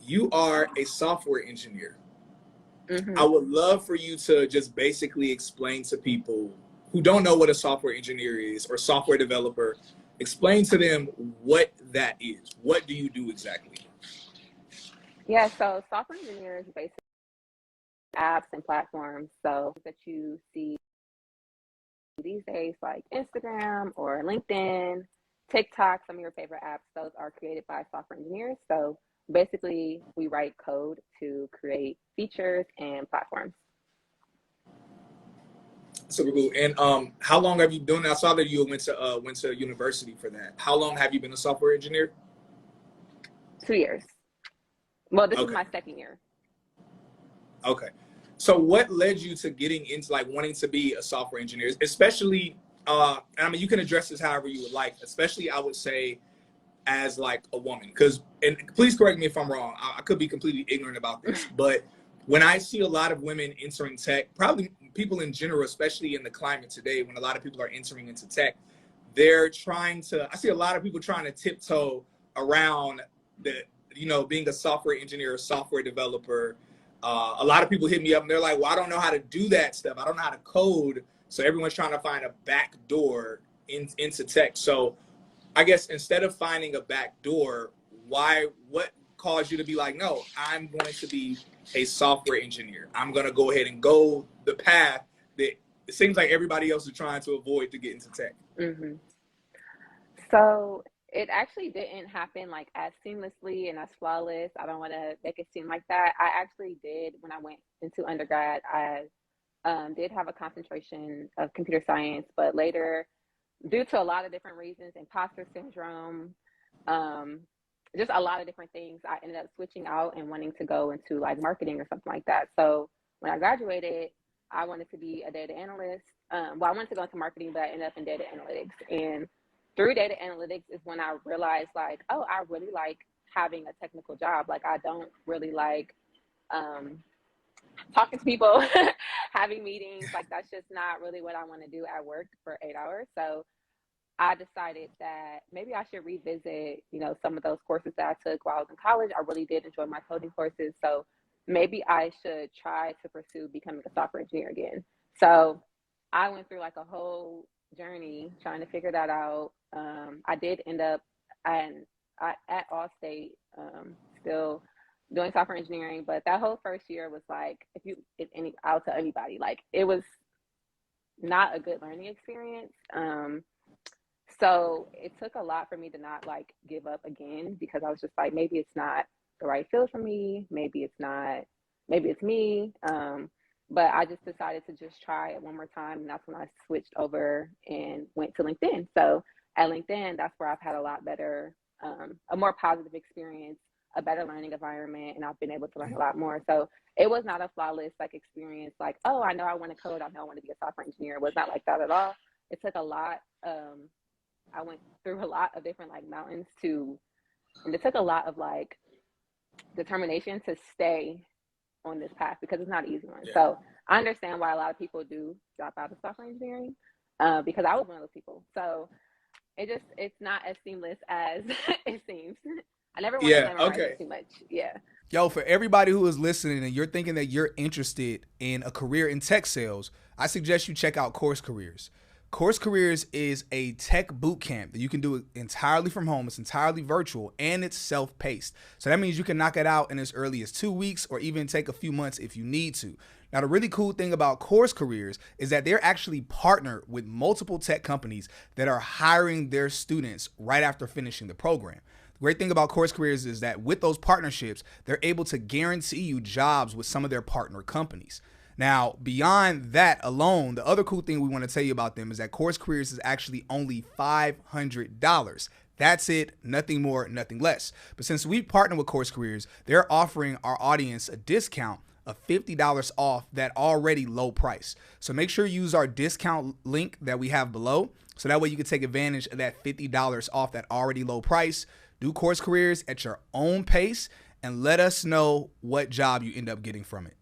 you are a software engineer. Mm-hmm. I would love for you to just basically explain to people who don't know what a software engineer is or software developer, explain to them what that is. What do you do exactly? Yeah, so software engineers basically apps and platforms. So that you see these days, like Instagram or LinkedIn, TikTok, some of your favorite apps, those are created by software engineers. So basically, we write code to create features and platforms. Super cool. And how long have you been doing that? I saw that you went to university for that. How long have you been a software engineer? 2 years. Well, this is Okay. my second year. Okay. So what led you to getting into like wanting to be a software engineer, especially, I mean, you can address this however you would like, especially I would say as like a woman, because, and please correct me if I'm wrong, I could be completely ignorant about this, but when I see a lot of women entering tech, probably people in general, especially in the climate today, when a lot of people are entering into tech, they're trying to, I see a lot of people trying to tiptoe around the, you know, being a software engineer or software developer. A lot of people hit me up and they're like, well, I don't know how to do that stuff. I don't know how to code. So everyone's trying to find a back door into tech. So I guess instead of finding a back door, what caused you to be like, no, I'm going to be a software engineer. I'm going to go ahead and go the path that it seems like everybody else is trying to avoid to get into tech. Mm-hmm. So it actually didn't happen like as seamlessly and as flawless. I don't want to make it seem like that. I actually did, when I went into undergrad, I did have a concentration of computer science, but later, due to a lot of different reasons, imposter syndrome, just a lot of different things, I ended up switching out and wanting to go into like marketing or something like that. So when I graduated, I wanted to be a data analyst. Well, I wanted to go into marketing, but I ended up in data analytics. And through data analytics is when I realized like, oh, I really like having a technical job. Like I don't really like talking to people, having meetings. Like that's just not really what I want to do at work for 8 hours. So I decided that maybe I should revisit, you know, some of those courses that I took while I was in college. I really did enjoy my coding courses. So maybe I should try to pursue becoming a software engineer again. So I went through like a whole journey trying to figure that out. I did end up at Allstate, still doing software engineering, but that whole first year was like, I'll tell anybody, like it was not a good learning experience. So it took a lot for me to not like give up again, because I was just like, maybe it's not the right field for me. Maybe it's me. But I just decided to just try it one more time. And that's when I switched over and went to LinkedIn. So at LinkedIn, that's where I've had a lot better, a more positive experience, a better learning environment, and I've been able to learn a lot more. So it was not a flawless like experience, like, oh, I know I want to code, I know I want to be a software engineer. It was not like that at all. It took a lot. I went through a lot of different like mountains and it took a lot of like determination to stay on this path, because it's not an easy one. Yeah. So I understand why a lot of people do drop out of software engineering, because I was one of those people. So it's not as seamless as it seems. I never want to glamorize it too much. Yeah. Yo, for everybody who is listening and you're thinking that you're interested in a career in tech sales, I suggest you check out CourseCareers. CourseCareers is a tech boot camp that you can do entirely from home. It's entirely virtual and it's self-paced. So that means you can knock it out in as early as 2 weeks or even take a few months if you need to. Now, the really cool thing about CourseCareers is that they're actually partnered with multiple tech companies that are hiring their students right after finishing the program. The great thing about CourseCareers is that with those partnerships, they're able to guarantee you jobs with some of their partner companies. Now, beyond that alone, the other cool thing we want to tell you about them is that CourseCareers is actually only $500. That's it, nothing more, nothing less. But since we partner with CourseCareers, they're offering our audience a discount of $50 off that already low price. So make sure you use our discount link that we have below, so that way you can take advantage of that $50 off that already low price. Do CourseCareers at your own pace and let us know what job you end up getting from it.